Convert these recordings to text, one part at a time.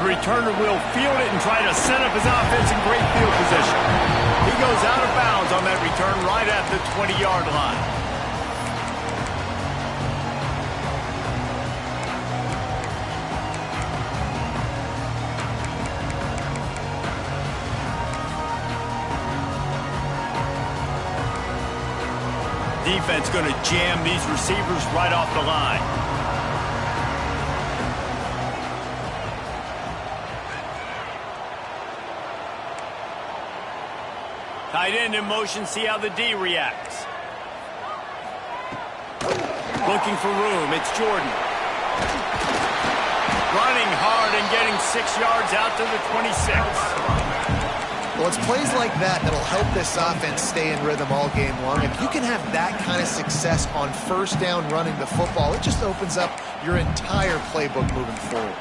The returner will field it and try to set up his offense in great field position. He goes out of bounds on that return right at the 20-yard line. Defense going to jam these receivers right off the line. Tight end in motion, see how the D reacts. Looking for room, it's Jordan. Running hard and getting 6 yards out to the 26. Well, it's plays like that that'll help this offense stay in rhythm all game long. If you can have that kind of success on first down running the football, it just opens up your entire playbook moving forward.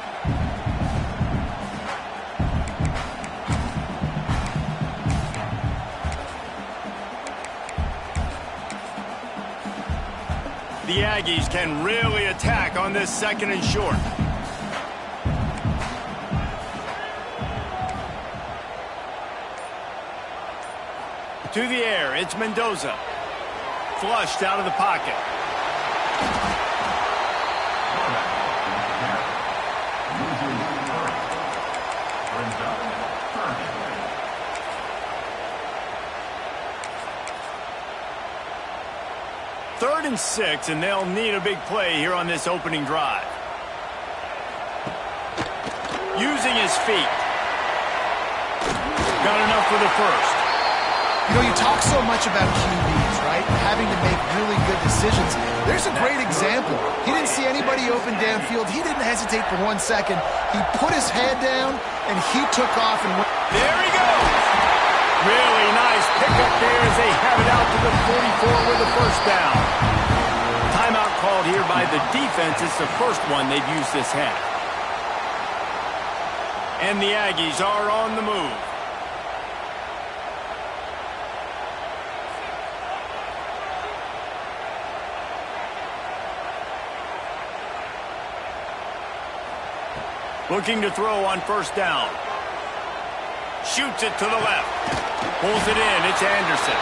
The Aggies can really attack on this 2nd and short. To the air, it's Mendoza. Flushed out of the pocket. Third and 6, and they'll need a big play here on this opening drive. Using his feet. Got enough for the first. You know, you talk so much about QBs, right? Having to make really good decisions. There's a great example. He didn't see anybody open downfield. He didn't hesitate for 1 second. He put his head down, and he took off and went. There he goes. Really nice pickup there as they have it out to the 44 with a first down. Timeout called here by the defense. It's the first one they've used this half. And the Aggies are on the move. Looking to throw on first down. Shoots it to the left. Pulls it in. It's Anderson.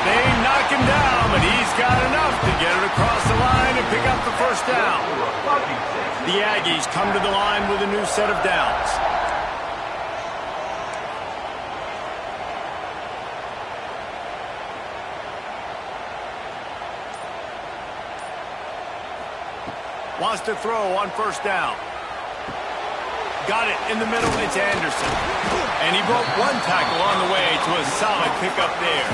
They knock him down, but he's got enough to get it across the line and pick up the first down. The Aggies come to the line with a new set of downs. Wants to throw on first down. Got it in the middle, it's Anderson. And he broke one tackle on the way to a solid pickup there.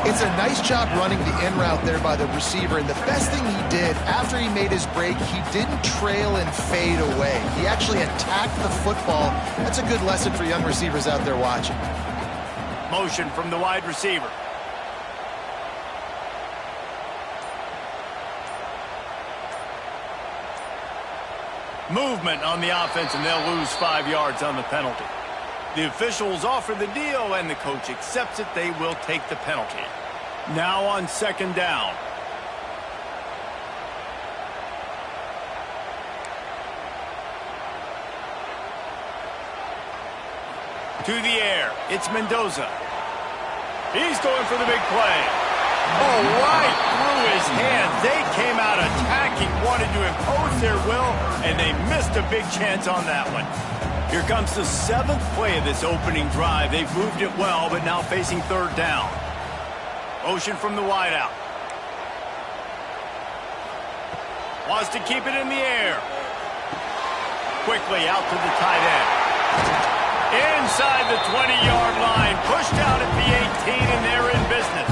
It's a nice job running the in route there by the receiver, and the best thing he did after he made his break, he didn't trail and fade away. He actually attacked the football. That's a good lesson for young receivers out there watching. Motion from the wide receiver. Movement on the offense, and they'll lose 5 yards on the penalty. The officials offer the deal, and the coach accepts it. They will take the penalty. Now on second down. To the air, it's Mendoza. He's going for the big play. Oh, right through his hands. They came out attacking, wanted to impose their will, and they missed a big chance on that one. Here comes the 7th play of this opening drive. They've moved it well, but now facing third down. Motion from the wideout. Wants to keep it in the air. Quickly out to the tight end. Inside the 20-yard line. Pushed out at the 18, and they're in business.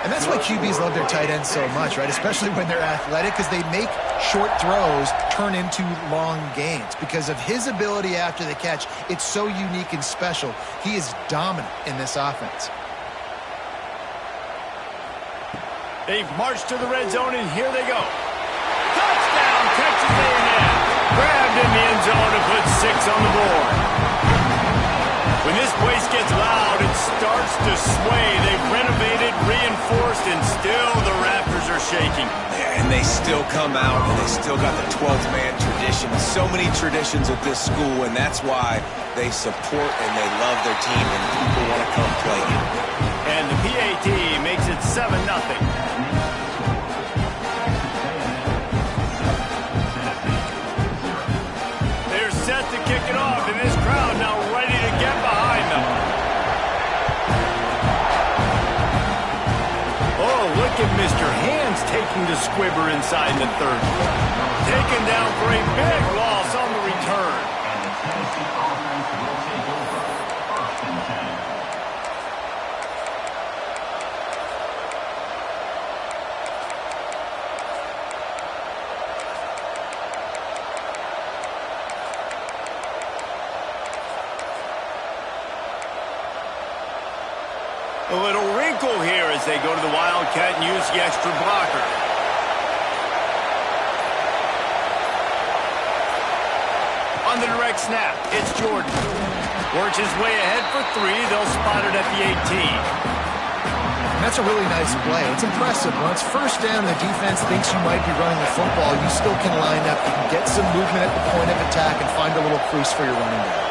And that's why QBs love their tight ends so much, right? Especially when they're athletic, because they make short throws turn into long gains. Because of his ability after the catch, it's so unique and special. He is dominant in this offense. They've marched to the red zone, and here they go. Touchdown, Texas A&M. Grabbed in the end zone and put 6 on the board. When this place gets loud, it starts to sway. They've renovated, reinforced, and still the Raptors are shaking. Yeah, and they still come out, and they still got the 12th man tradition. So many traditions at this school, and that's why they support and they love their team, and people want to come play here. And the PAT makes it 7-0. They're set to kick it off, and this crowd now ready to get behind them. Oh, look at Mr. Hands taking the squibber inside the third. Taken down for a big loss on the return. A little wrinkle here as they go to the Wildcat and use the extra blocker. On the direct snap, it's Jordan. Works his way ahead for 3. They'll spot it at the 18. And that's a really nice play. It's impressive. Once first down, the defense thinks you might be running the football. You still can line up. You can get some movement at the point of attack and find a little crease for your running back.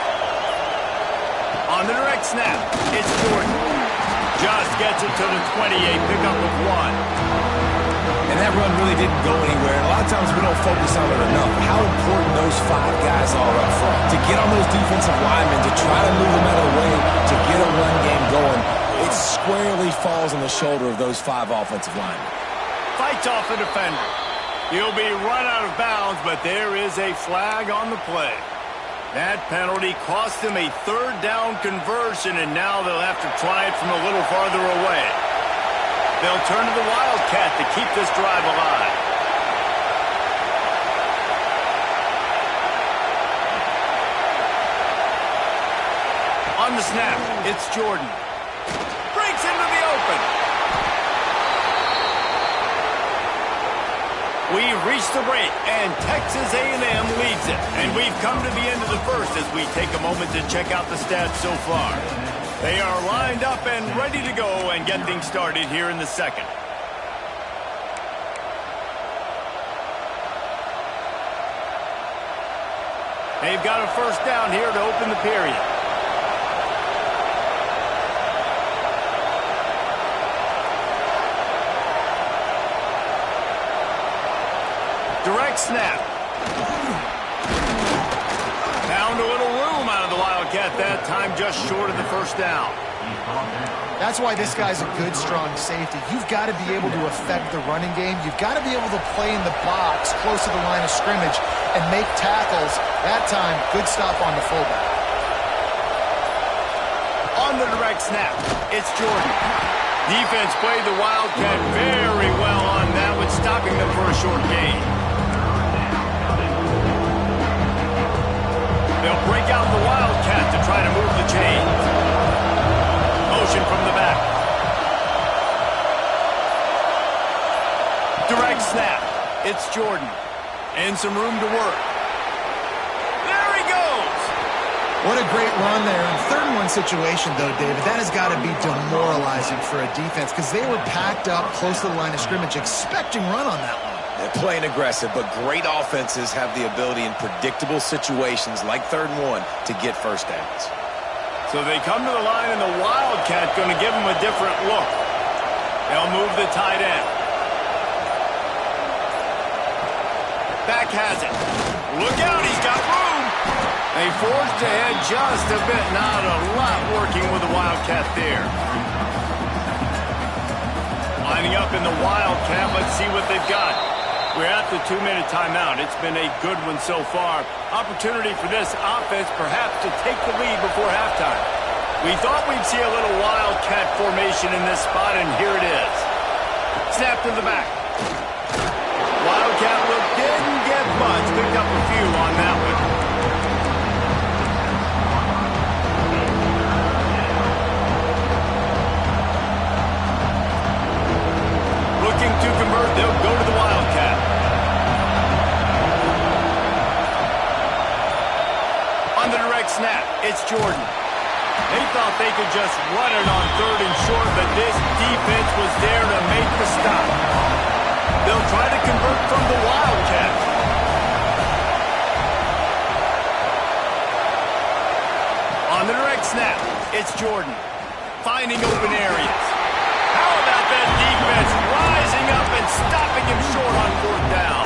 On the direct snap, it's Jordan. Just gets it to the 28, pickup of 1. And that run really didn't go anywhere. And a lot of times we don't focus on it enough. How important those 5 guys are up front. To get on those defensive linemen, to try to move them out of the way, to get a run game going, it squarely falls on the shoulder of those 5 offensive linemen. Fights off the defender. He'll be run out of bounds, but there is a flag on the play. That penalty cost them a 3rd down conversion, and now they'll have to try it from a little farther away. They'll turn to the Wildcat to keep this drive alive. On the snap, it's Jordan. Breaks into the open. We've reached the break, and Texas A&M leads it. And we've come to the end of the first as we take a moment to check out the stats so far. They are lined up and ready to go and get things started here in the second. They've got a first down here to open the period. Direct snap. Found a little room out of the Wildcat that time, just short of the first down. That's why this guy's a good, strong safety. You've got to be able to affect the running game. You've got to be able to play in the box close to the line of scrimmage and make tackles. That time, good stop on the fullback. On the direct snap, it's Jordan. Defense played the Wildcat very well on that one, stopping them for a short gain. They'll break out the Wildcat to try to move the chains. Motion from the back. Direct snap. It's Jordan. And some room to work. There he goes. What a great run there. In 3rd and 1 situation, though, David, that has got to be demoralizing for a defense because they were packed up close to the line of scrimmage expecting run on that one. They're playing aggressive, but great offenses have the ability in predictable situations like 3rd and 1 to get first downs. So they come to the line, and the Wildcat going to give them a different look. They'll move the tight end. Back has it. Look out, he's got room. They forged ahead just a bit. Not a lot working with the Wildcat there. Lining up in the Wildcat, let's see what they've got. We're at the 2-minute timeout. It's been a good one so far. Opportunity for this offense perhaps to take the lead before halftime. We thought we'd see a little Wildcat formation in this spot, and here it is. Snap to the back. Wildcat look didn't get much. Picked up a few on that one. Looking to convert, they'll go to the Wildcat. On the direct snap, it's Jordan. They thought they could just run it on 3rd and short, but this defense was there to make the stop. They'll try to convert from the Wildcat. On the direct snap, it's Jordan. Finding open areas. How about that defense rising up and stopping him short on 4th down?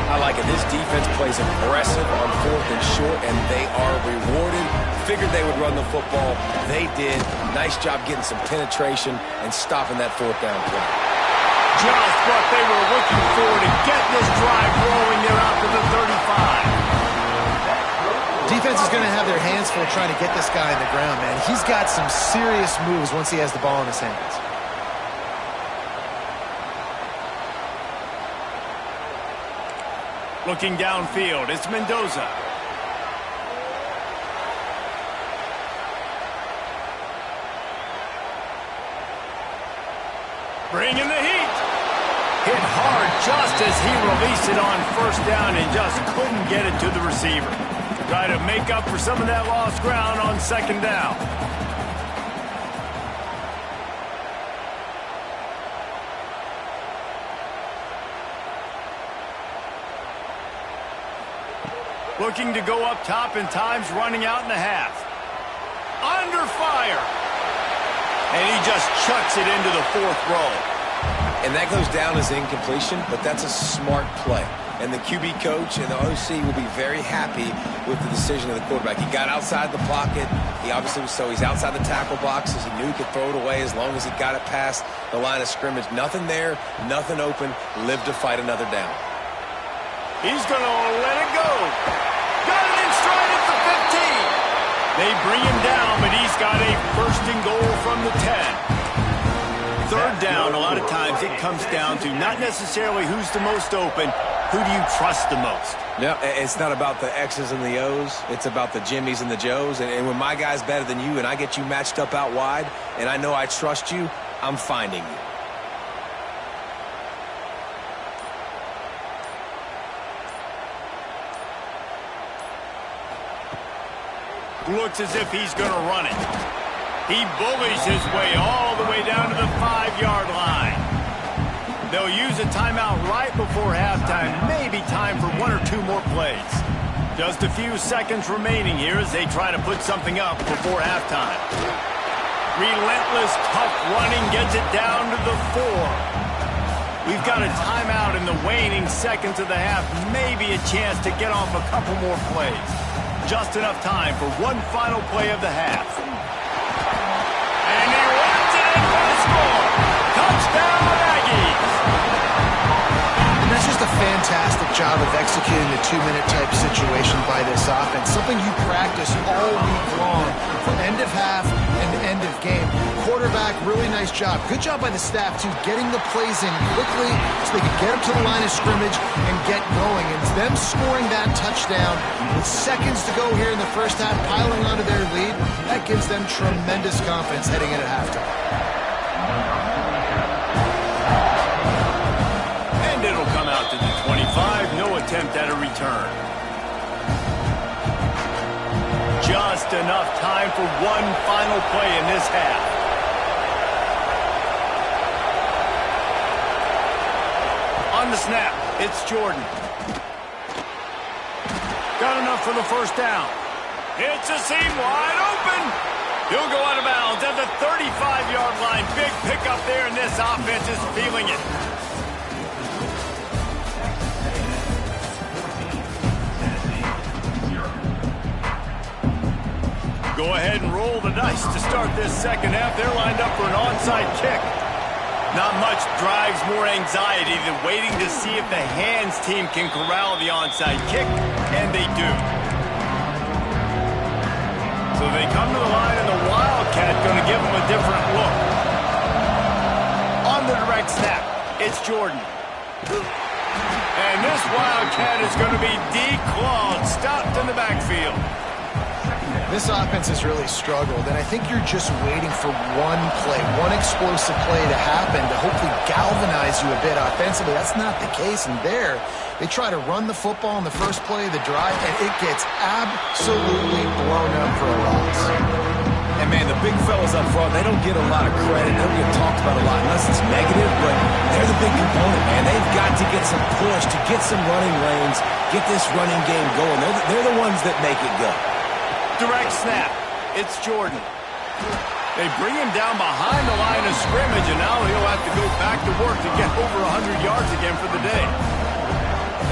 I like it. This defense plays aggressive on 4th and short, and they are rewarded. Figured they would run the football. They did. Nice job getting some penetration and stopping that 4th down play. Just what they were looking for to get this drive rolling there out to the 35. Defense is going to have their hands full trying to get this guy on the ground, man. He's got some serious moves once he has the ball in his hands. Looking downfield, it's Mendoza. Bringing the heat. Hit hard just as he released it on 1st down and just couldn't get it to the receiver. Try to make up for some of that lost ground on 2nd down. Looking to go up top, and time's running out in the half. Under fire. And he just chucks it into the 4th row. And that goes down as incompletion, but that's a smart play. And the QB coach and the OC will be very happy with the decision of the quarterback. He got outside the pocket. He obviously was he's outside the tackle boxes. He knew he could throw it away as long as he got it past the line of scrimmage. Nothing there, nothing open. Live to fight another down. He's going to let it go. Got it in stride at the 15. They bring him down, but he's got a 1st and goal from the 10. 3rd down, a lot of times it comes down to not necessarily who's the most open, who do you trust the most? No, it's not about the X's and the O's. It's about the Jimmies and the Joes. And when my guy's better than you and I get you matched up out wide and I know I trust you, I'm finding you. Looks as if he's going to run it. He bullies his way all the way down to the 5-yard line. They'll use a timeout right before halftime. Maybe time for 1 or 2 more plays. Just a few seconds remaining here as they try to put something up before halftime. Relentless, tough running gets it down to the 4. We've got a timeout in the waning seconds of the half. Maybe a chance to get off a couple more plays. Just enough time for one final play of the half. And he runs it in for the score. Touchdown, Aggies. And that's just a fantastic job of executing the 2-minute type situation by this offense. Something you practice all week long from end of half and end of game. Quarterback, really nice job. Good job by the staff, too, getting the plays in quickly so they could get up to the line of scrimmage and get going. And it's them scoring that touchdown with seconds to go here in the first half, piling onto their lead. That gives them tremendous confidence heading into halftime. And it'll come out to the 25. No attempt at a return. Just enough time for one final play in this half. On the snap, it's Jordan. Got enough for the 1st down. It's a seam wide open. He'll go out of bounds at the 35-yard line. Big pickup there, and this offense is feeling it. Go ahead and roll the dice to start this second half. They're lined up for an onside kick. Not much drives more anxiety than waiting to see if the hands team can corral the onside kick, and they do. So they come to the line, and the Wildcat going to give them a different look. On the direct snap, it's Jordan. And this Wildcat is going to be declawed, stopped in the backfield. This offense has really struggled, and I think you're just waiting for one play, one explosive play to happen to hopefully galvanize you a bit offensively. That's not the case, and there, they try to run the football in the first play of the drive, and it gets absolutely blown up for a loss. And, man, the big fellas up front, they don't get a lot of credit. They don't get talked about a lot unless it's negative, but they're the big component, man. They've got to get some push, to get some running lanes, get this running game going. They're the ones that make it go. Direct snap. It's Jordan. They bring him down behind the line of scrimmage, and now he'll have to go back to work to get over 100 yards again for the day.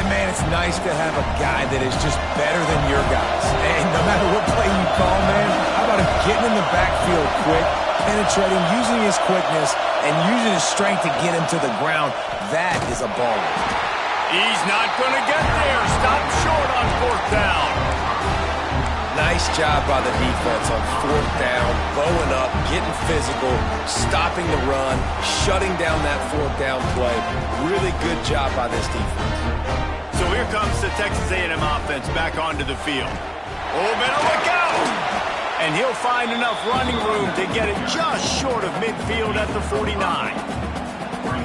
And, man, it's nice to have a guy that is just better than your guys. And no matter what play you call, man, how about him getting in the backfield quick, penetrating, using his quickness, and using his strength to get him to the ground? That is a baller. He's not going to get there. Stop short on fourth down. Nice job by the defense on fourth down, bowing up, getting physical, stopping the run, shutting down that fourth down play. Really good job by this defense. So here comes the Texas A&M offense back onto the field. Oh, better look out! And he'll find enough running room to get it just short of midfield at the 49.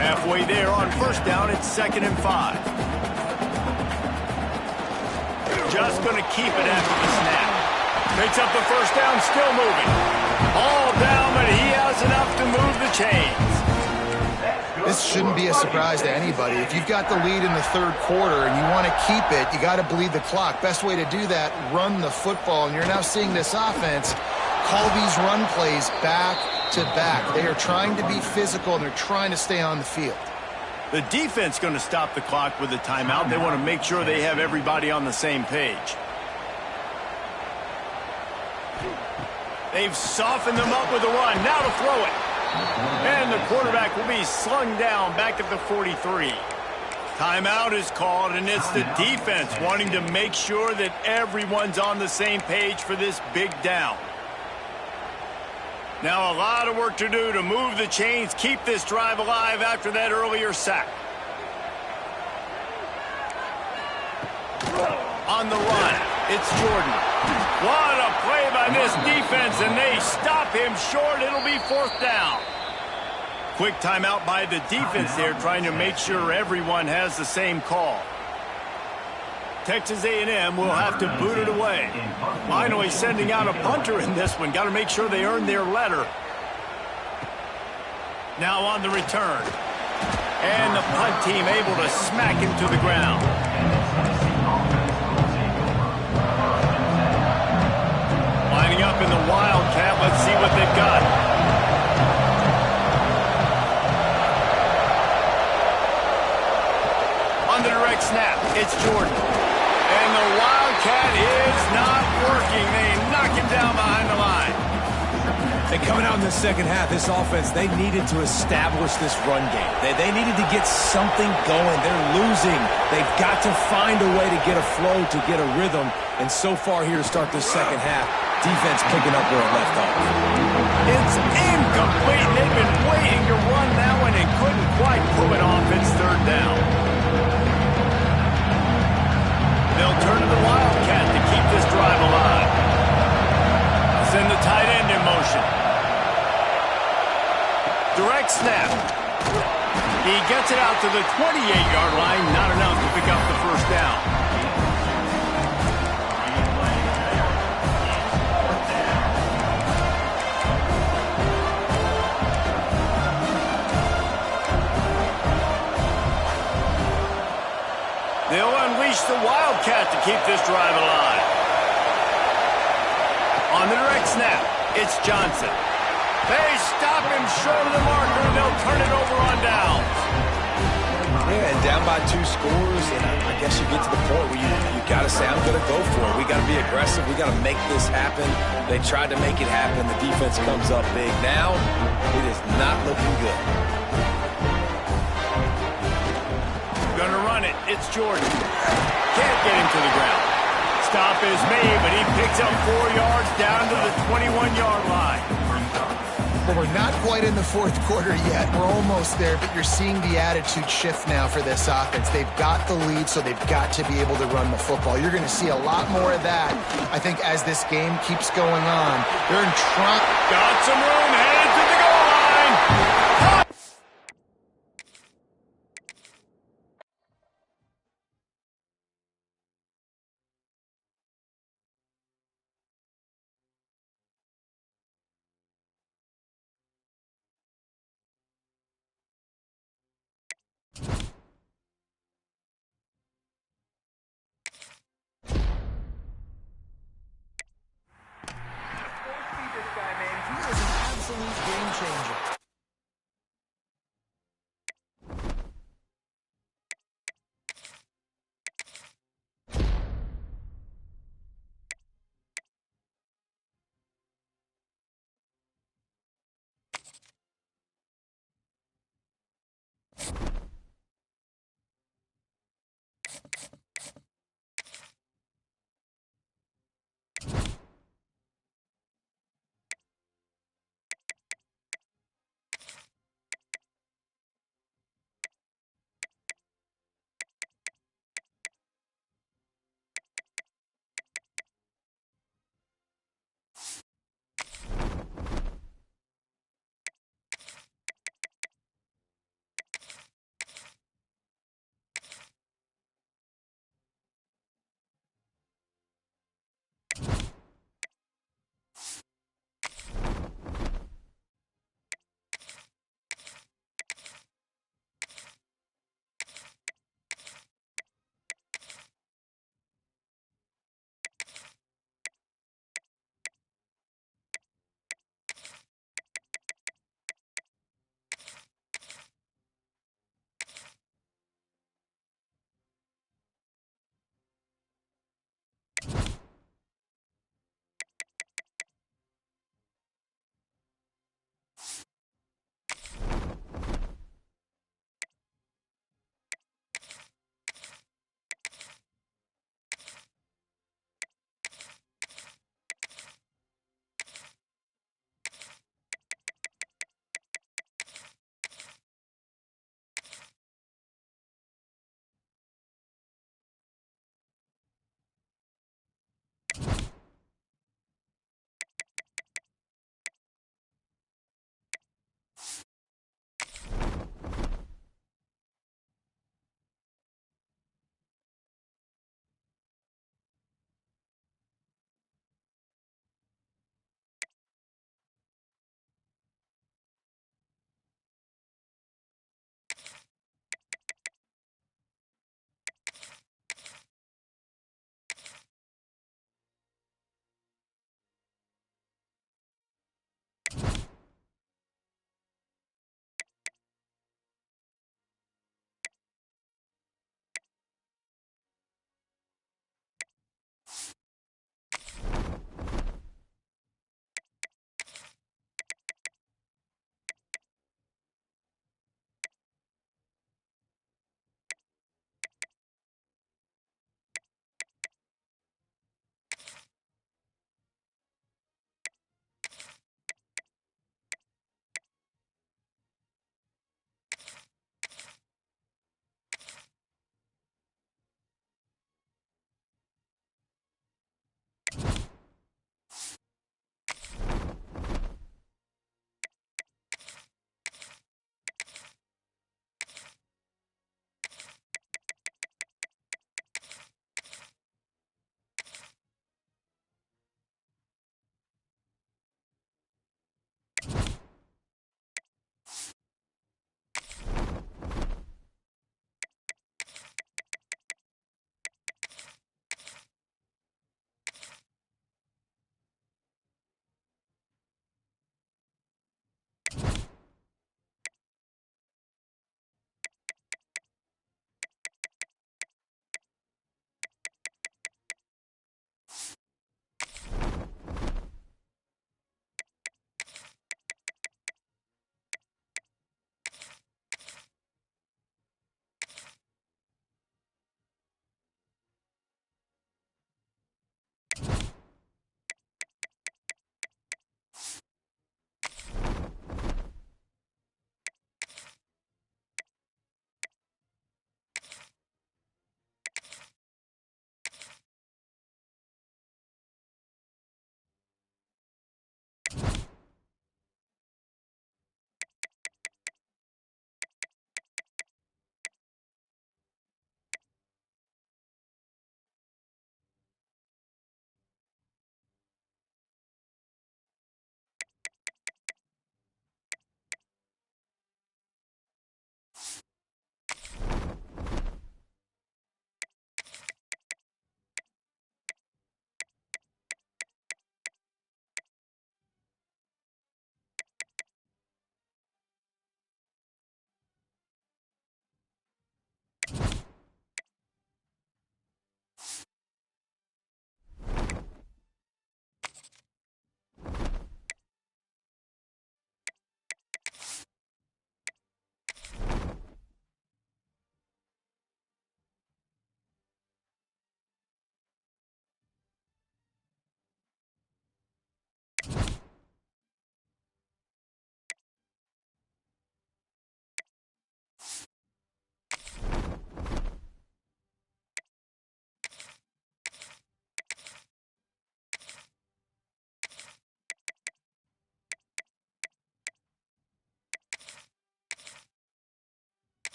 Halfway there on first down, it's 2nd and 5. Just going to keep it after the snap. Picks up the first down, still moving. All down, but he has enough to move the chains. This shouldn't be a surprise to anybody. If you've got the lead in the third quarter and you want to keep it, you got to bleed the clock. Best way to do that, run the football. And you're now seeing this offense call these run plays back to back. They are trying to be physical, and they're trying to stay on the field. The defense going to stop the clock with a timeout. They want to make sure they have everybody on the same page. They've softened them up with a run. Now to throw it. And the quarterback will be slung down back at the 43. Timeout is called, and it's the defense wanting to make sure that everyone's on the same page for this big down. Now a lot of work to do to move the chains, keep this drive alive after that earlier sack. On the run, it's Jordan. What a play by this defense, and they stop him short. It'll be fourth down. Quick timeout by the defense there, trying to make sure everyone has the same call. Texas A&M will have to boot it away. Finally sending out a punter in this one. Got to make sure they earn their letter. Now on the return. And the punt team able to smack him to the ground. Lining up in the Wildcat. Let's see what they've got. On the direct snap, it's Jordan. And the Wildcat is not working. They knock him down behind the line. And coming out in the second half, this offense, they needed to establish this run game. They needed to get something going. They're losing. They've got to find a way to get a flow, to get a rhythm. And so far here to start this second half, defense picking up where it left off. It's incomplete. They've been waiting to run that one and couldn't quite pull it off. It's third down. They'll turn to the Wildcat to keep this drive alive. Send the tight end in motion. Direct snap. He gets it out to the 28-yard line. Not enough to pick up the first down. They'll unleash the Wildcat to keep this drive alive. On the direct snap, it's Johnson. They stop him short of the marker, and they'll turn it over on downs. Yeah, and down by 2 scores, and I guess you get to the point where you got to say, I'm going to go for it. We got to be aggressive. We got to make this happen. They tried to make it happen. The defense comes up big. Now, it is not looking good. Gonna run it. It's Jordan. Can't get him to the ground. Stop is made, but he picks up 4 yards down to the 21-yard line. Well, we're not quite in the fourth quarter yet. We're almost there, but you're seeing the attitude shift now for this offense. They've got the lead, so they've got to be able to run the football. You're going to see a lot more of that, I think, as this game keeps going on. They're in front. Got some room, headed to the goal line. changer.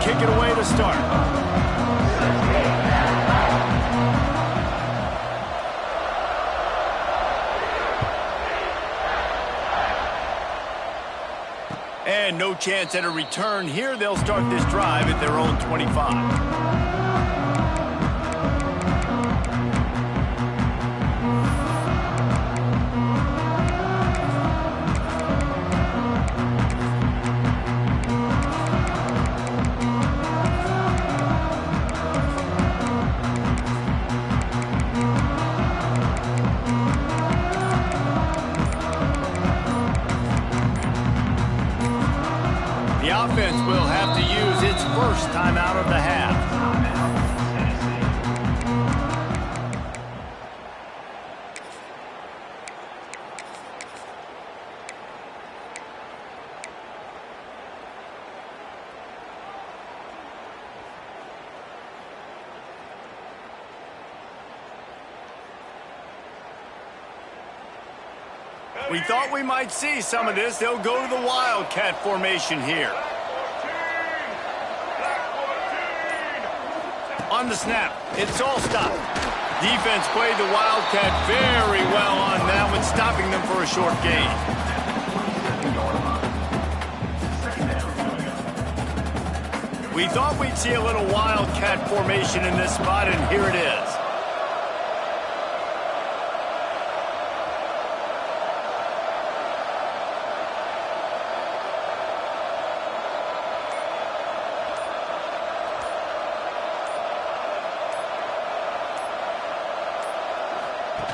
Kick it away to start. And no chance at a return here. They'll start this drive at their own 25. Offense will have to use its first timeout of the half. We thought we might see some of this. They'll go to the Wildcat formation here. On the snap, it's all stopped. Defense played the Wildcat very well on that one, stopping them for a short gain. We thought we'd see a little Wildcat formation in this spot, and here it is.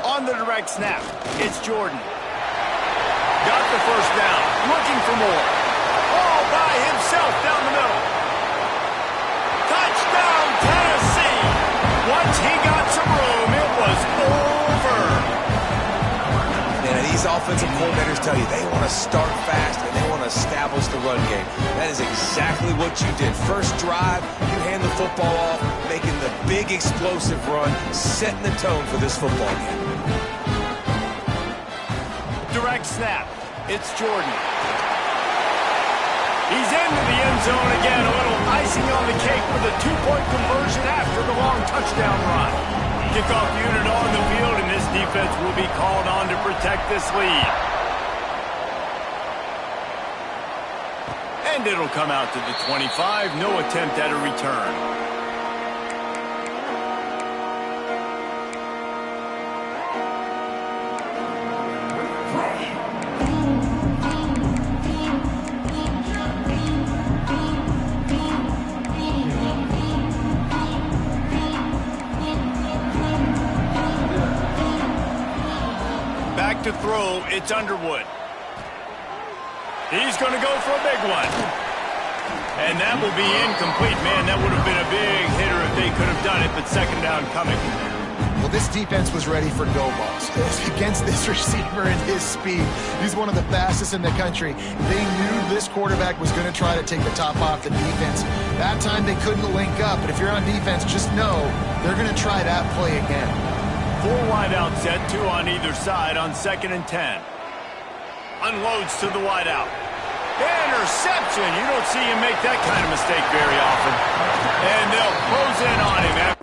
On the direct snap, it's Jordan. Got the first down, looking for more. All by himself down the middle. Touchdown, Tennessee! Once he got some room, it was over. And these offensive coordinators tell you they want to start fast and they want to establish the run game. That is exactly what you did. First drive, you hand the football off, making the big explosive run, setting the tone for this football game. Direct snap. It's Jordan. He's into the end zone again. A little icing on the cake with a two-point conversion after the long touchdown run. Kickoff unit on the field, and this defense will be called on to protect this lead. And it'll come out to the 25. No attempt at a return. To throw, it's Underwood. He's going to go for a big one. And that will be incomplete. Man, that would have been a big hitter if they could have done it, but second down coming. Well, this defense was ready for go balls against this receiver and his speed. He's one of the fastest in the country. They knew this quarterback was going to try to take the top off the defense. That time they couldn't link up, but if you're on defense, just know they're going to try that play again. 4 wideout set, 2 on either side on 2nd and 10. Unloads to the wideout. Interception. You don't see him make that kind of mistake very often. And they'll close in on him.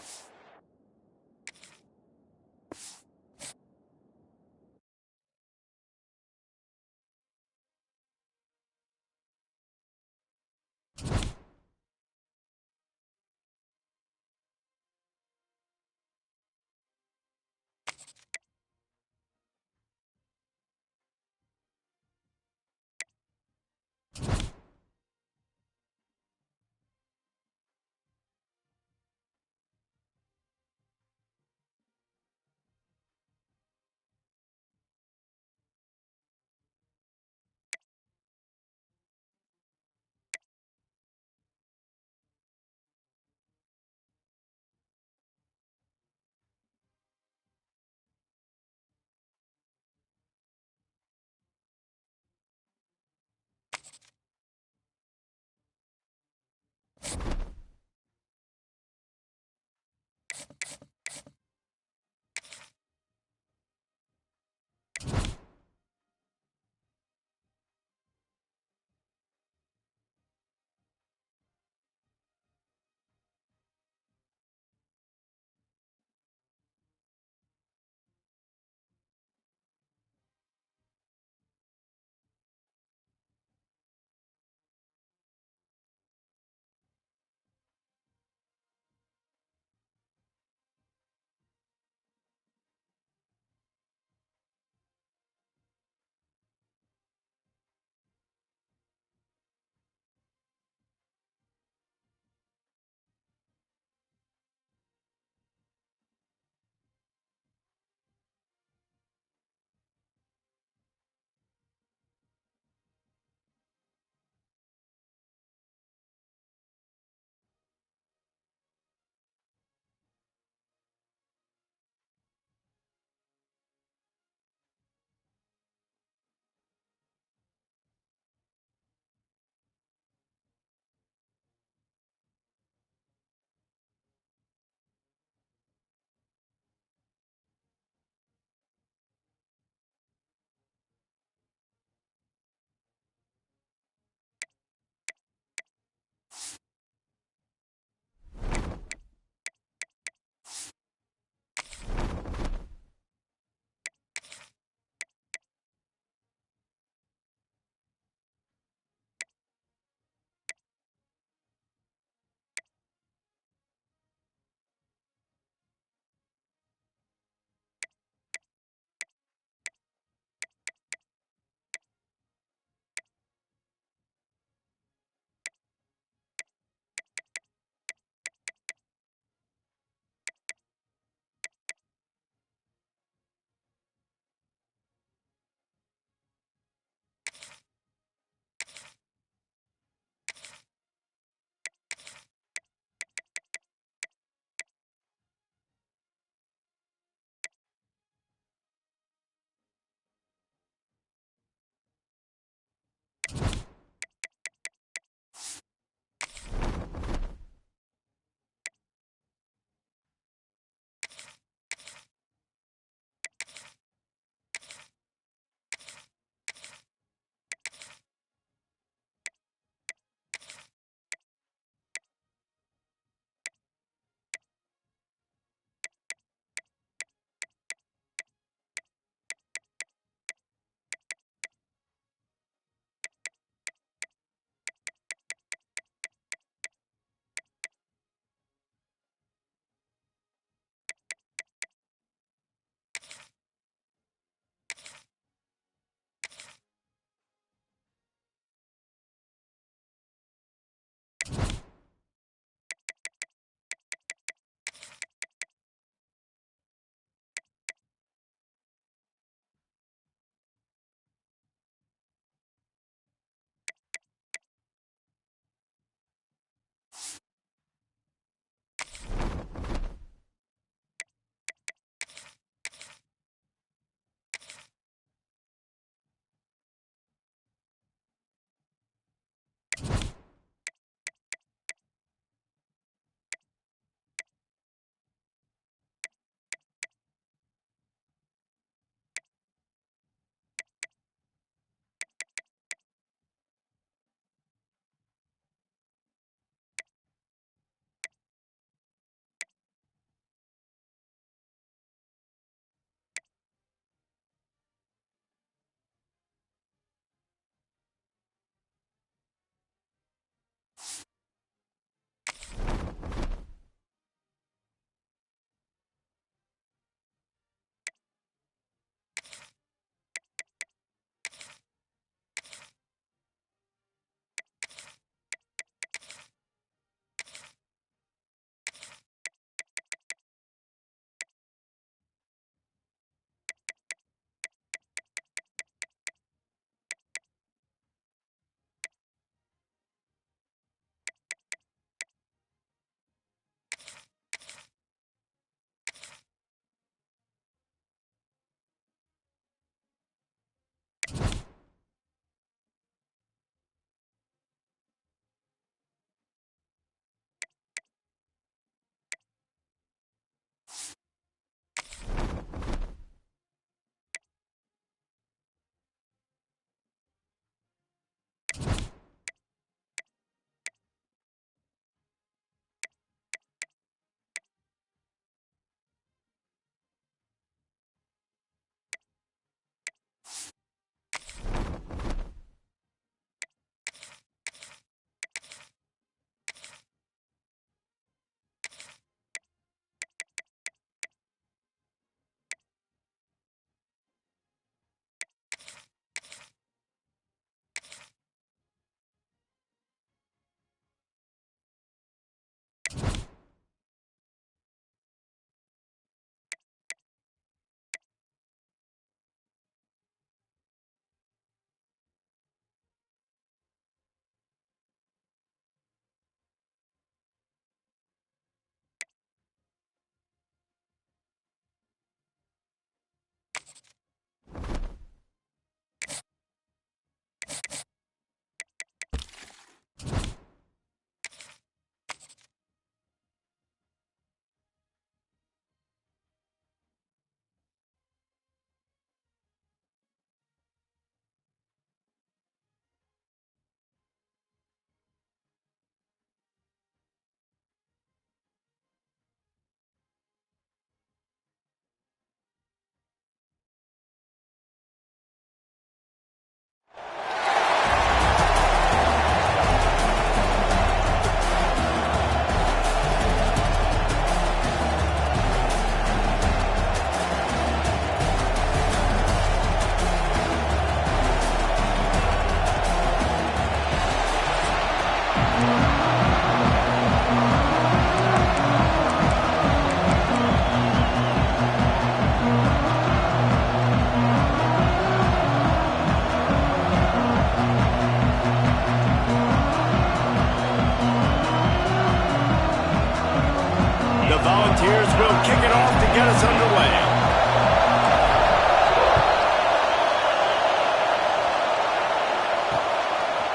Volunteers will kick it off to get us underway.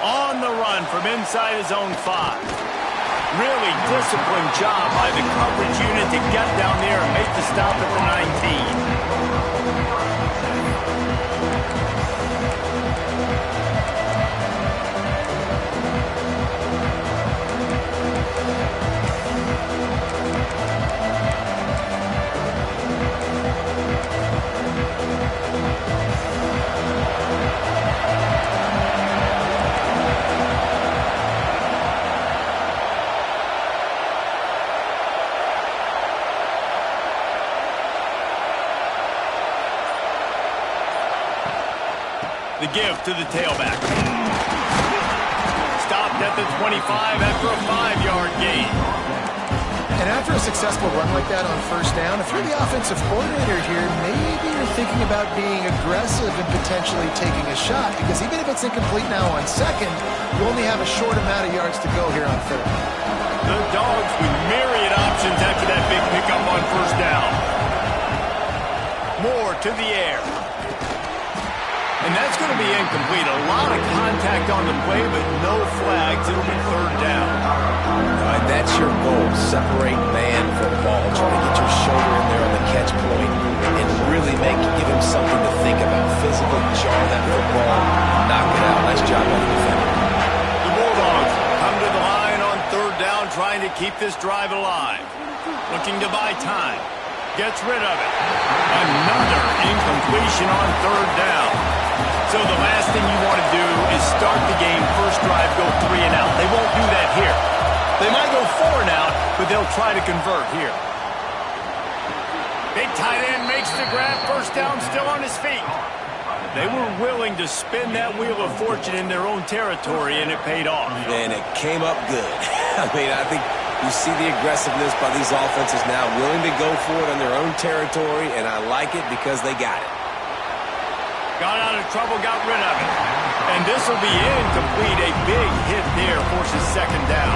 On the run from inside his own 5. Really disciplined job by the coverage unit to get down there and make the stop at the 19. The give to the tailback. Stopped at the 25 after a 5-yard gain. And after a successful run like that on first down, if you're the offensive coordinator here, maybe you're thinking about being aggressive and potentially taking a shot, because even if it's incomplete now on second, you only have a short amount of yards to go here on third. The Dogs with myriad options after that big pickup on first down. Moore to the air. And that's going to be incomplete. A lot of contact on the play, but no flags. It'll be third down. All right, that's your goal. Separate man from ball. Try to get your shoulder in there on the catch point and really give him something to think about. Physical, jar that football, knock it out. Nice job by the defender. The Bulldogs come to the line on third down, trying to keep this drive alive. Looking to buy time. Gets rid of it. Another incompletion on third down. So the last thing you want to do is start the game, first drive, go 3 and out. They won't do that here. They might go 4 and out, but they'll try to convert here. Big tight end makes the grab, first down, still on his feet. They were willing to spin that wheel of fortune in their own territory, and it paid off. And it came up good. I mean, I think you see the aggressiveness by these offenses now, willing to go for it on their own territory, and I like it because they got it. Got out of trouble, got rid of it. And this will be incomplete. A big hit there forces second down.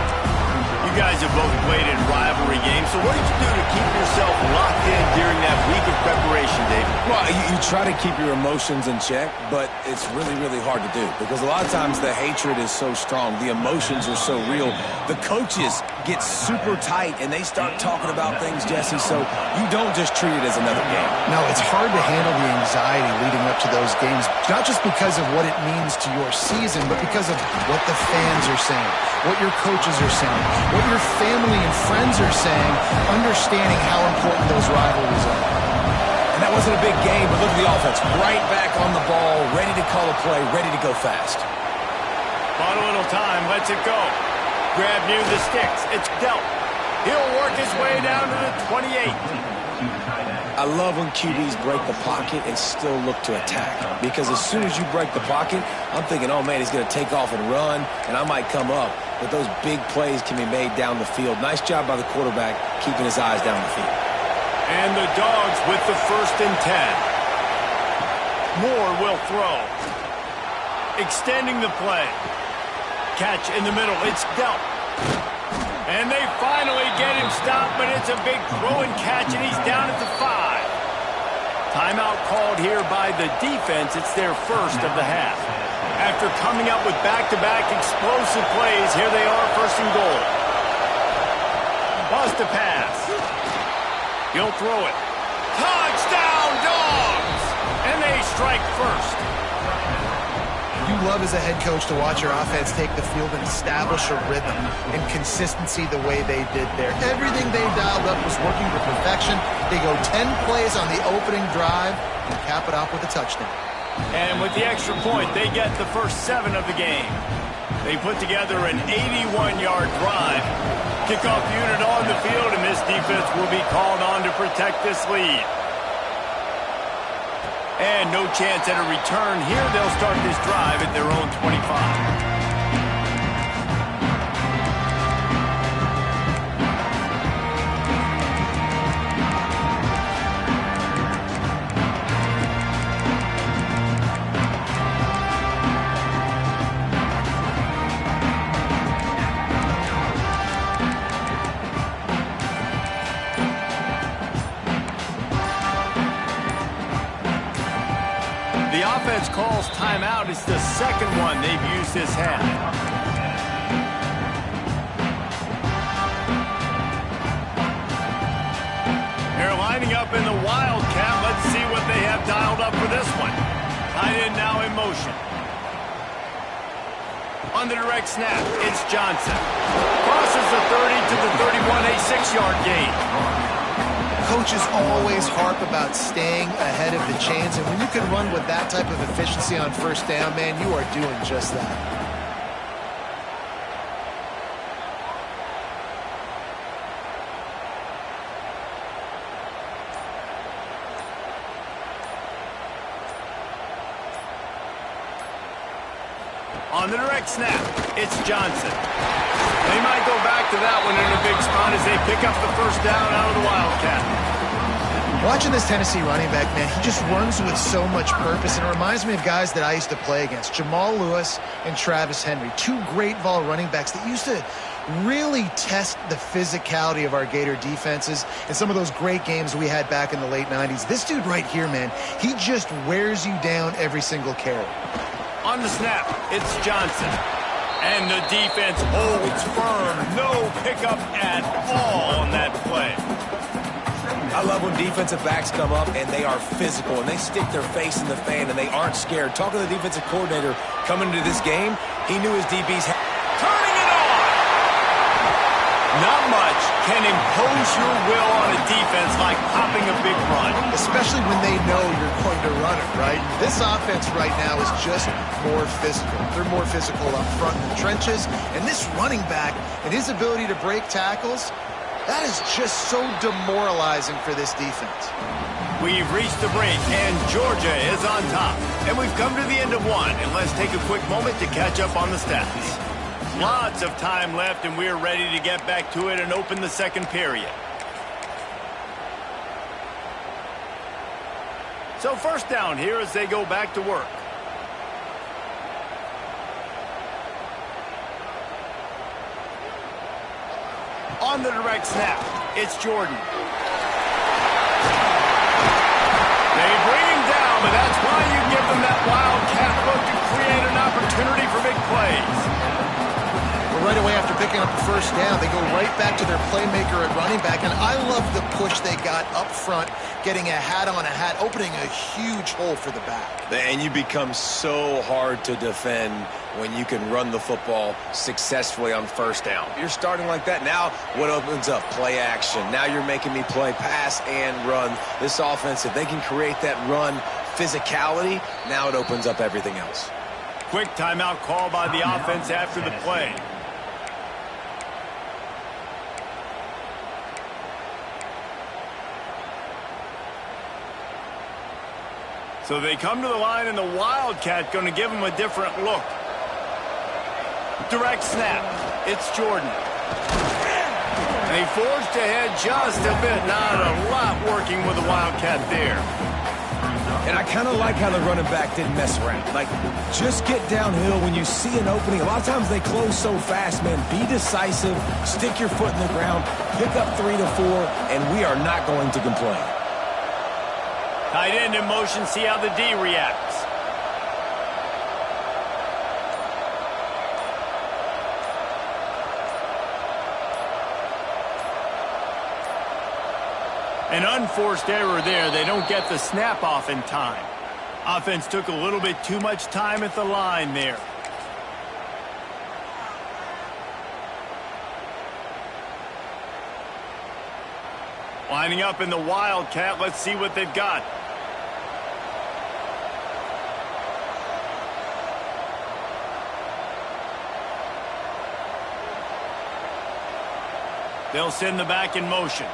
You guys have both played in rivalry games, so what did you do to keep yourself locked in during that week of preparation, David? Well, you try to keep your emotions in check, but it's really, really hard to do because a lot of times the hatred is so strong. The emotions are so real. The coaches get super tight, and they start talking about things, Jesse, so you don't just treat it as another game. No, it's hard to handle the anxiety leading up to those games, not just because of what it means to your season, but because of what the fans are saying, what your coaches are saying, what your family and friends are saying, understanding how important those rivalries are. And that wasn't a big game, but look at the offense. Right back on the ball, ready to call a play, ready to go fast. Bought a little time, lets it go. Grab near the sticks. It's dealt. He'll work his way down to the 28. I love when QBs break the pocket and still look to attack. Because as soon as you break the pocket, I'm thinking, oh, man, he's going to take off and run, and I might come up. But those big plays can be made down the field. Nice job by the quarterback keeping his eyes down the field. And the Dogs with the 1st and 10. Moore will throw. Extending the play. Catch in the middle. It's dealt. And they finally get him stopped, but it's a big throw and catch, and he's down at the 5. Timeout called here by the defense. It's their first of the half. After coming up with back-to-back explosive plays, here they are, 1st and goal. Bust a pass. He'll throw it. Touchdown, Dogs! And they strike first. You love as a head coach to watch your offense take the field and establish a rhythm and consistency the way they did there. Everything they dialed up was working to perfection. They go 10 plays on the opening drive and cap it off with a touchdown. And with the extra point, they get the first 7 of the game. They put together an 81-yard drive. Kickoff unit on the field, and this defense will be called on to protect this lead. And no chance at a return here. They'll start this drive at their own 25. offense calls timeout. It's the second one they've used this half. They're lining up in the Wildcat. Let's see what they have dialed up for this one. Tight end now in motion. On the direct snap, it's Johnson. Crosses the 30 to the 31, a 6-yard gain. Coaches always harp about staying ahead of the chains, and when you can run with that type of efficiency on first down, man, you are doing just that. On the direct snap, it's Johnson. They might go back to that one in a big spot as they pick up the first down out of the Wildcat. Watching this Tennessee running back, man, he just runs with so much purpose, and it reminds me of guys that I used to play against, Jamal Lewis and Travis Henry, two great vol running backs that used to really test the physicality of our Gator defenses in some of those great games we had back in the late 90s. This dude right here, man, he just wears you down every single carry. On the snap, it's Johnson. And the defense holds firm. No pickup at all on that play. I love when defensive backs come up and they are physical and they stick their face in the fan and they aren't scared. Talking to the defensive coordinator coming into this game, he knew his DBs had... Turning it on! Not much can impose your will on a defense like popping a big run. Especially when they know you're going to run it, right? This offense right now is just more physical. They're more physical up front in the trenches. And this running back and his ability to break tackles, that is just so demoralizing for this defense. We've reached the break, and Georgia is on top. And we've come to the end of one, and let's take a quick moment to catch up on the stats. Lots of time left, and we're ready to get back to it and open the second period. So first down here as they go back to work. On the direct snap, it's Jordan. They bring him down, but that's why you give them that wildcat look to create an opportunity for big plays. Right away after picking up the first down, they go right back to their playmaker at running back, and I love the push they got up front, getting a hat on a hat, opening a huge hole for the back. And you become so hard to defend when you can run the football successfully on first down. You're starting like that. Now what opens up? Play action. Now you're making me play pass and run. This offense, if they can create that run physicality, now it opens up everything else. Quick timeout call by the offense after the play. So they come to the line, and the Wildcat going to give them a different look. Direct snap. It's Jordan. They forged ahead just a bit. Not a lot working with the Wildcat there. And I kind of like how the running back didn't mess around. Like, just get downhill when you see an opening. A lot of times they close so fast, man. Be decisive. Stick your foot in the ground. Pick up 3 to 4, and we are not going to complain. Tight end in motion, see how the D reacts. An unforced error there. They don't get the snap off in time. Offense took a little bit too much time at the line there. Lining up in the Wildcat. Let's see what they've got. They'll send the back in motion.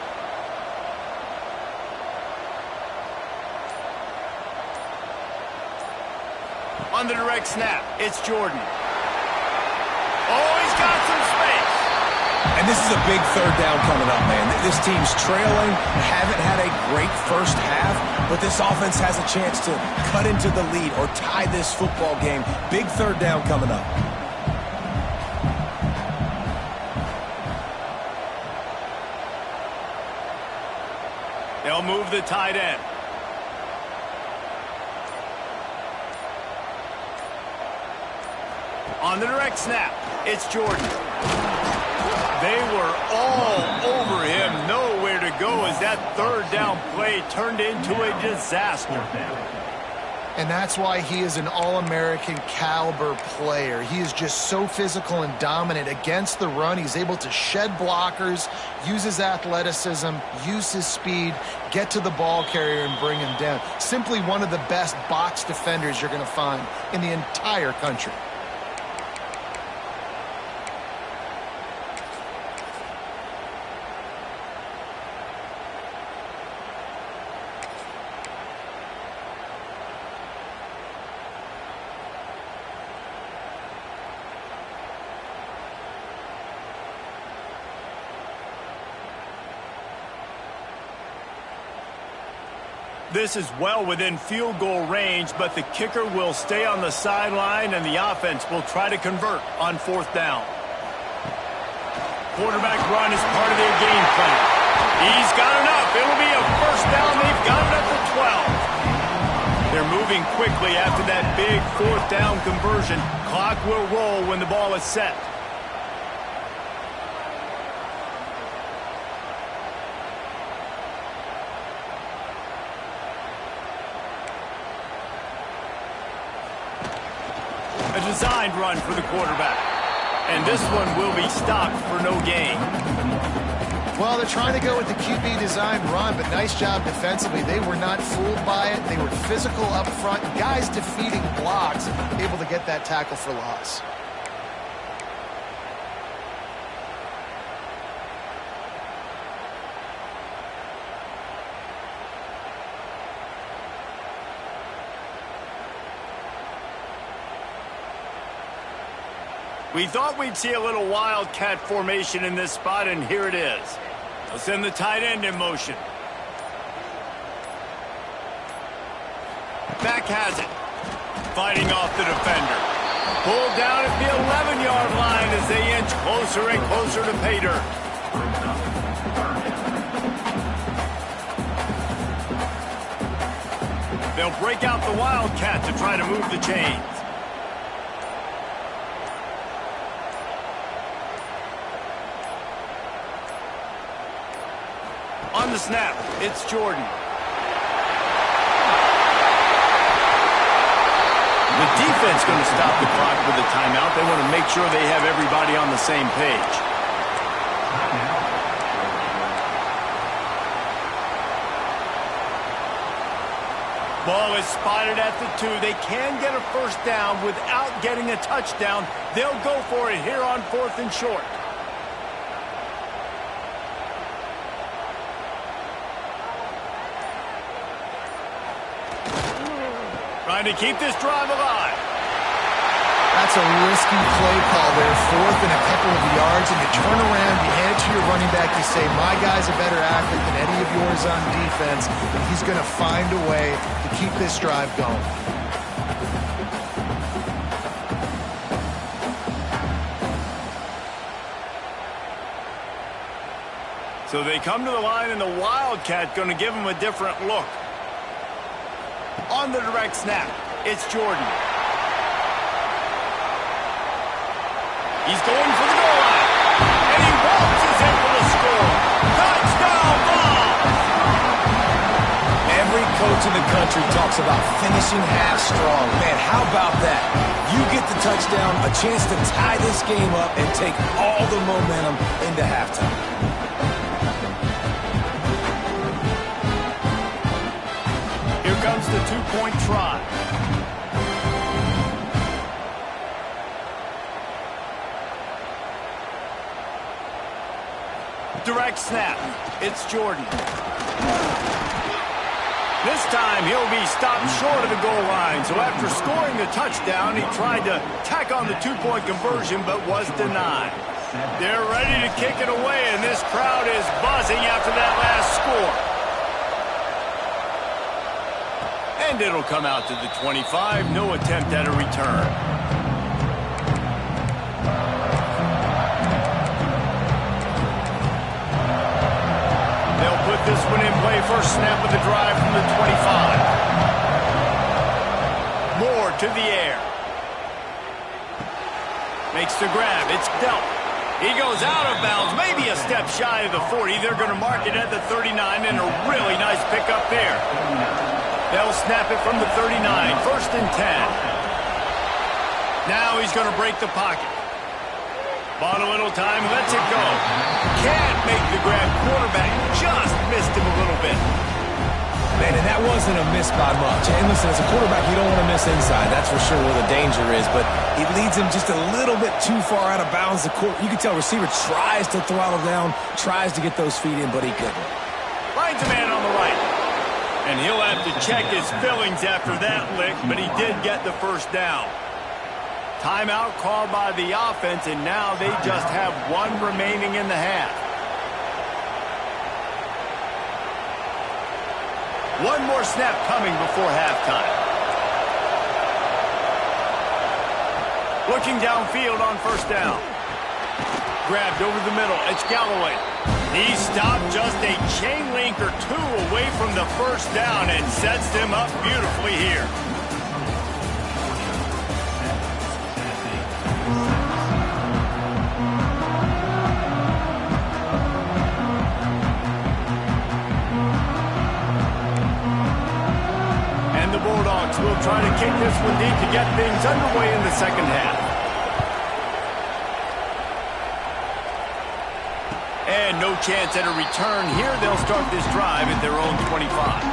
On the direct snap, it's Jordan. Oh, he's got some space. And this is a big third down coming up, man. This team's trailing, haven't had a great first half, but this offense has a chance to cut into the lead or tie this football game. Big third down coming up. They'll move the tight end. On the direct snap, it's Jordan. They were all over him. Nowhere to go as that third down play turned into a disaster. And that's why he is an All-American caliber player. He is just so physical and dominant against the run. He's able to shed blockers, use his athleticism, use his speed, get to the ball carrier and bring him down. Simply one of the best box defenders you're going to find in the entire country. This is well within field goal range, but the kicker will stay on the sideline, and the offense will try to convert on fourth down. Quarterback run is part of their game plan. He's got enough. It'll be a first down. They've got it up to 12. They're moving quickly after that big fourth down conversion. Clock will roll when the ball is set. A designed run for the quarterback. And this one will be stopped for no gain. Well, they're trying to go with the QB design run, but nice job defensively. They were not fooled by it. They were physical up front. Guys defeating blocks, able to get that tackle for loss. We thought we'd see a little wildcat formation in this spot, and here it is. They'll send the tight end in motion. Back has it. Fighting off the defender. Pulled down at the 11-yard line as they inch closer and closer to pay dirt. They'll break out the wildcat to try to move the chains. On the snap, it's Jordan. The defense going to stop the clock with a timeout. They want to make sure they have everybody on the same page. Ball is spotted at the 2. They can get a first down without getting a touchdown. They'll go for it here on 4th and short. Trying to keep this drive alive. That's a risky play call there. 4th and a couple of yards, and you turn around, you hand it to your running back, you say, my guy's a better athlete than any of yours on defense, and he's going to find a way to keep this drive going. So they come to the line, and the Wildcat going to give them a different look. On the direct snap, it's Jordan. He's going for the goal line. And he waltzes in for the score. Touchdown ball! Every coach in the country talks about finishing half strong. Man, how about that? You get the touchdown, a chance to tie this game up and take all the momentum into halftime. Comes the two-point try. Direct snap. It's Jordan. This time he'll be stopped short of the goal line. So after scoring the touchdown, he tried to tack on the two-point conversion but was denied. They're ready to kick it away, and this crowd is buzzing after that last score. And it'll come out to the 25. No attempt at a return. They'll put this one in play. First snap of the drive from the 25. Moore to the air. Makes the grab. It's dealt. He goes out of bounds, maybe a step shy of the 40. They're going to mark it at the 39, and a really nice pickup there. They'll snap it from the 39, 1st and 10. Now he's going to break the pocket. Bought a little time, lets it go. Can't make the grab. Quarterback just missed him a little bit. Man, and that wasn't a miss by much. And listen, as a quarterback, you don't want to miss inside. That's for sure where the danger is. But he leads him just a little bit too far out of bounds. You can tell receiver tries to throttle down, tries to get those feet in, but he couldn't. Finds a man on the right. And he'll have to check his fillings after that lick, but he did get the first down. Timeout called by the offense, and now they just have one remaining in the half. One more snap coming before halftime. Looking downfield on 1st down. Grabbed over the middle. It's Galloway. He stopped just a chain link or two away from the 1st down and sets them up beautifully here. Will try to kick this one deep to get things underway in the second half. And no chance at a return here. They'll start this drive at their own 25.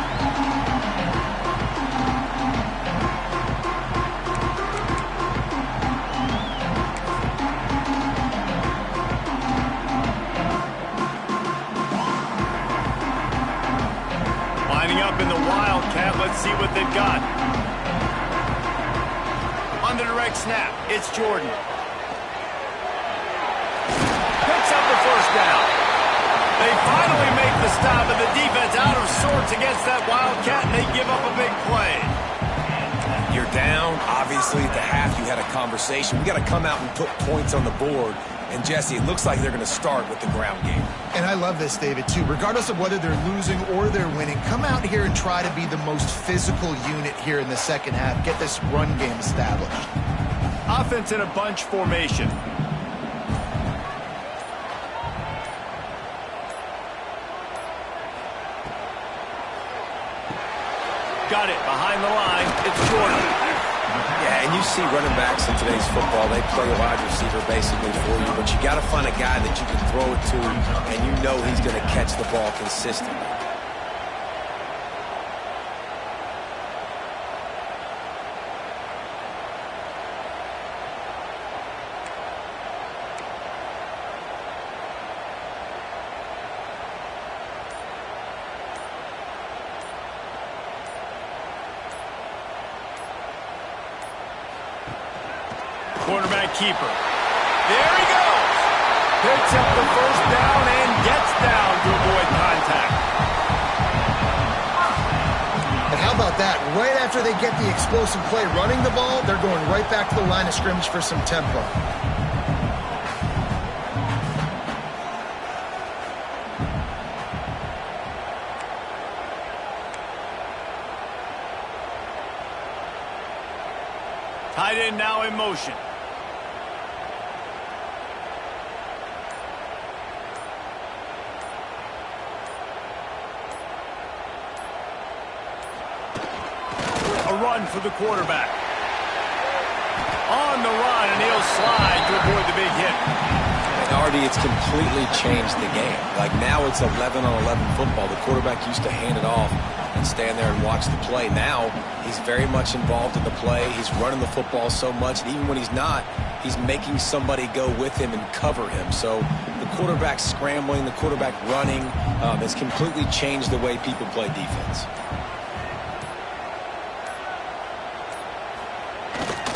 Lining up in the Wildcat. Let's see what they've got. On the direct snap, it's Jordan. Picks up the 1st down. They finally make the stop, and the defense out of sorts against that Wildcat, and they give up a big play. You're down. Obviously, at the half, you had a conversation. We got to come out and put points on the board. And, Jesse, it looks like they're going to start with the ground game. And I love this, David, too. Regardless of whether they're losing or they're winning, come out here and try to be the most physical unit here in the second half. Get this run game established. Offense in a bunch formation. Got it behind the line. It's Jordan. Yeah, and you see running backs in today's football, they play a wide receiver basically for you, but you got to find a guy that you can throw it to, and you know he's going to catch the ball consistently. Quarterback keeper. There he goes. Picks up the 1st down and gets down to avoid contact. And how about that? Right after they get the explosive play running the ball, they're going right back to the line of scrimmage for some tempo. Tight end now in motion. A run for the quarterback. On the run, and he'll slide to avoid the big hit. And Artie, it's completely changed the game. Like now it's 11-on-11 football. The quarterback used to hand it off and stand there and watch the play. Now he's very much involved in the play. He's running the football so much, and even when he's not, he's making somebody go with him and cover him. So the quarterback scrambling, the quarterback running has completely changed the way people play defense.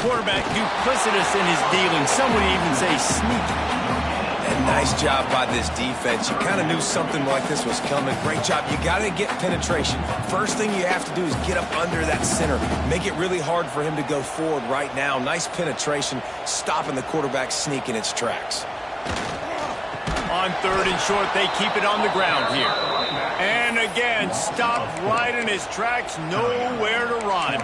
Quarterback duplicitous in his dealing. Some would even say sneaky. And nice job by this defense. You kind of knew something like this was coming. Great job. You got to get penetration. First thing you have to do is get up under that center. Make it really hard for him to go forward right now. Nice penetration, stopping the quarterback sneak in its tracks. On 3rd and short, they keep it on the ground here. And again, stopped right in his tracks. Nowhere to run.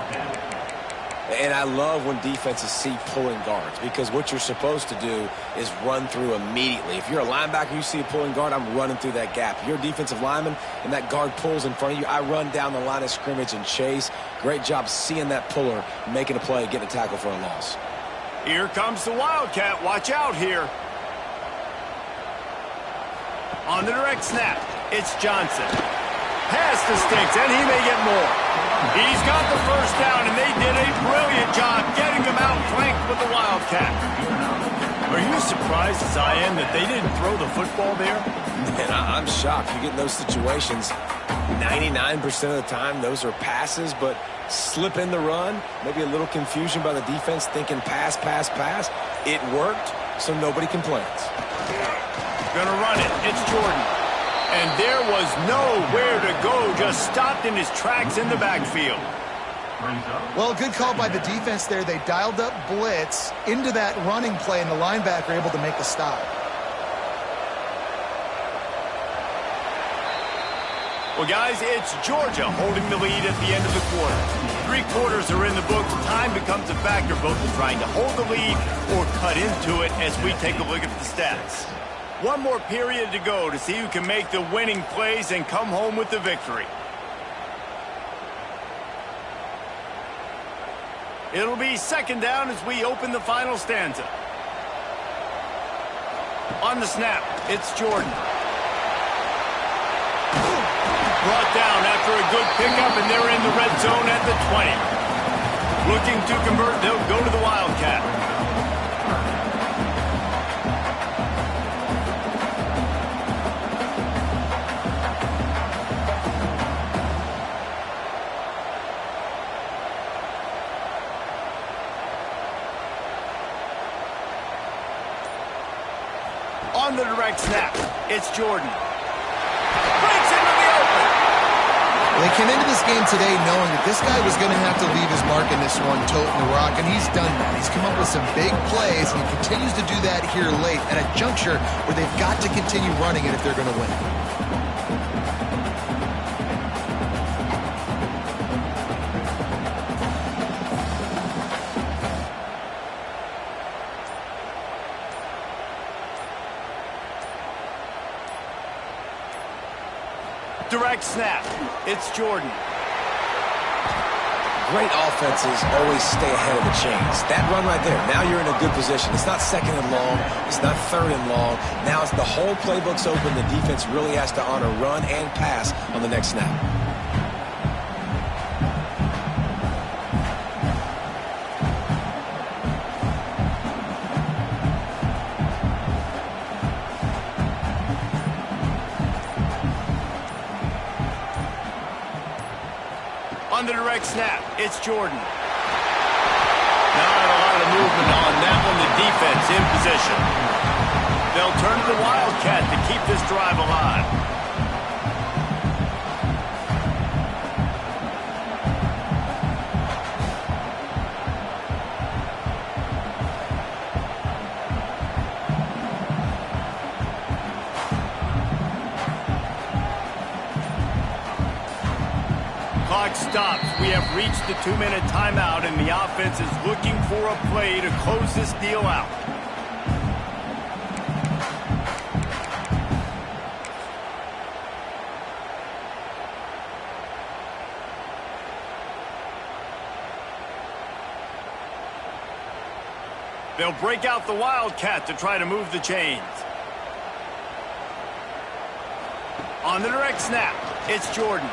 And I love when defenses see pulling guards, because what you're supposed to do is run through immediately. If you're a linebacker, you see a pulling guard, I'm running through that gap. If you're a defensive lineman and that guard pulls in front of you, I run down the line of scrimmage and chase. Great job seeing that puller, making a play, getting a tackle for a loss. Here comes the Wildcat. Watch out here. On the direct snap, it's Johnson. Pass to Stinks, and he may get more. He's got the first down, and they did a brilliant job getting him out flanked with the Wildcat. Are you as surprised as I am that they didn't throw the football there? Man, I'm shocked. You get in those situations, 99% of the time, those are passes, but slip in the run, maybe a little confusion by the defense, thinking pass, pass, pass. It worked, so nobody complains. Gonna run it. It's Jordan. And there was nowhere to go, just stopped in his tracks in the backfield. Well, good call by the defense there. They dialed up blitz into that running play, and the linebacker able to make the stop. Well, guys, it's Georgia holding the lead at the end of the quarter. 3 quarters are in the books. Time becomes a factor, both in trying to hold the lead or cut into it as we take a look at the stats. One more period to go to see who can make the winning plays and come home with the victory. It'll be second down as we open the final stanza. On the snap, it's Jordan. Brought down after a good pickup, and they're in the red zone at the 20. Looking to convert, they'll go to the Wildcat. On the direct snap, it's Jordan. Breaks into the open. They came into this game today knowing that this guy was going to have to leave his mark in this one, toting the rock, and he's done that. He's come up with some big plays, and he continues to do that here late at a juncture where they've got to continue running it if they're going to win. Direct snap. It's Jordan. Great offenses always stay ahead of the chains. That run right there, now you're in a good position. It's not second and long. It's not third and long. Now it's the whole playbook's open. The defense really has to honor run and pass on the next snap. On the direct snap, it's Jordan. Not a lot of movement on that one. The defense in position. They'll turn to the Wildcat to keep this drive alive. Clock stops. We have reached the 2-minute timeout, and the offense is looking for a play to close this deal out. They'll break out the Wildcat to try to move the chains. On the direct snap, it's Jordan.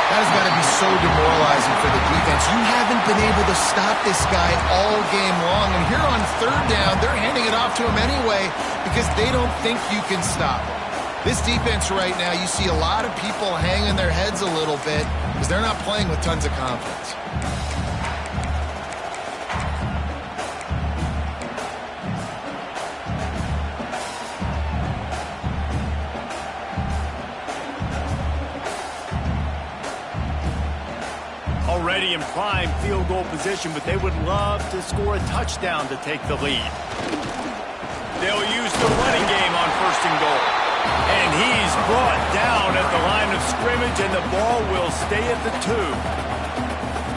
That has got to be so demoralizing for the defense. You haven't been able to stop this guy all game long. And here on third down, they're handing it off to him anyway because they don't think you can stop him. This defense right now, you see a lot of people hanging their heads a little bit because they're not playing with tons of confidence. Already in prime field goal position, but they would love to score a touchdown to take the lead. They'll use the running game on first and goal. And he's brought down at the line of scrimmage, and the ball will stay at the 2.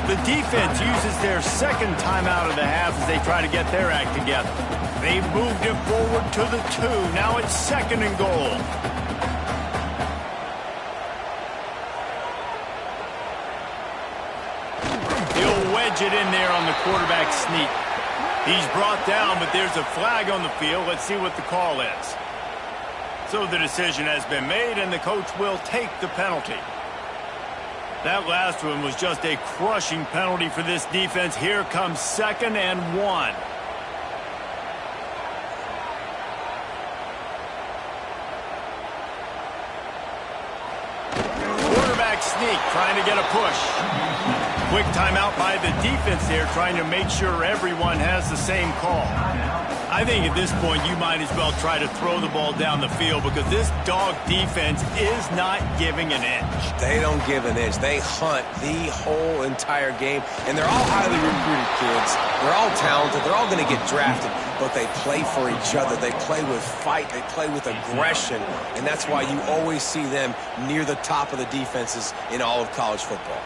The defense uses their second timeout of the half as they try to get their act together. They've moved it forward to the 2. Now it's 2nd and goal. He'll wedge it in there on the quarterback sneak. He's brought down, but there's a flag on the field. Let's see what the call is. So the decision has been made, and the coach will take the penalty. That last one was just a crushing penalty for this defense. Here comes 2nd and 1. Quarterback sneak, trying to get a push. Quick timeout by the defense there, trying to make sure everyone has the same call. I think at this point you might as well try to throw the ball down the field because this dog defense is not giving an inch. They don't give an inch. They hunt the whole entire game, and they're all highly recruited kids. They're all talented. They're all going to get drafted, but they play for each other. They play with fight. They play with aggression, and that's why you always see them near the top of the defenses in all of college football.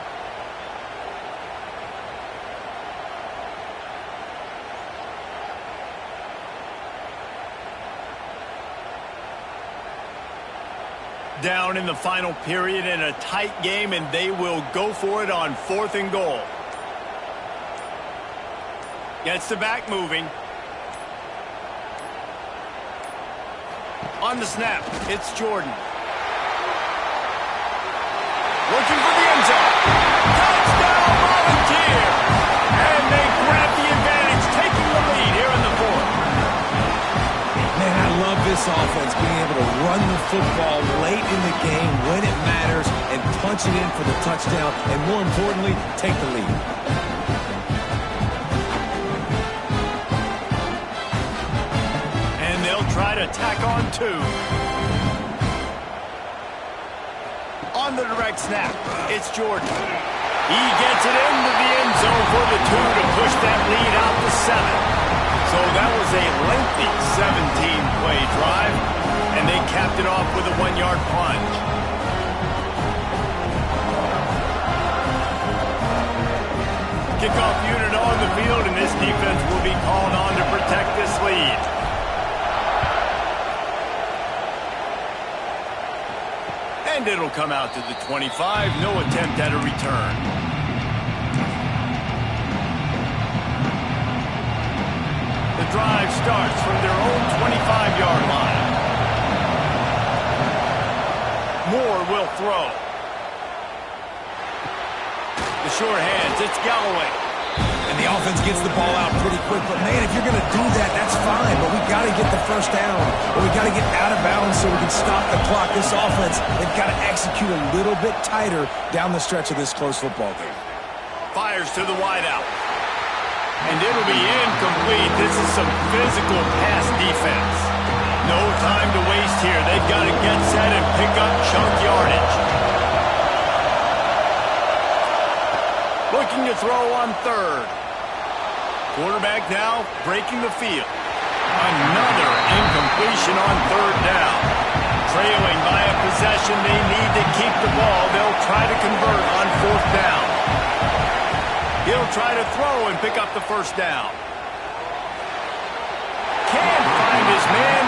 Down in the final period in a tight game, and they will go for it on 4th and goal. Gets the back moving. On the snap, it's Jordan. Looking for the end zone. Touchdown, Volunteer! And they grab the advantage, taking the lead here in the 4th. Man, I love this offense, being able to run the football late in the game when it matters and punch it in for the touchdown, and more importantly, take the lead. And they'll try to tack on 2. On the direct snap, it's Jordan. He gets it into the end zone for the 2 to push that lead out to 7. So that was a lengthy 17-play drive, and they capped it off with a 1-yard plunge. Kickoff unit on the field, and this defense will be called on to protect this lead. And it'll come out to the 25. No attempt at a return. The drive starts from their own 25-yard line. Moore will throw. The short hands, it's Galloway. And the offense gets the ball out pretty quick. But, man, if you're going to do that, that's fine. But we got to get the first down. Or we got to get out of bounds so we can stop the clock. This offense, they've got to execute a little bit tighter down the stretch of this close football game. Fires to the wideout. And it'll be incomplete. This is some physical pass defense. No time to waste here. They've got to get set and pick up chunk yardage. Looking to throw on 3rd. Quarterback now breaking the field. Another incompletion on 3rd down. Trailing by a possession, they need to keep the ball. They'll try to convert on 4th down. He'll try to throw and pick up the first down. Can't find his man,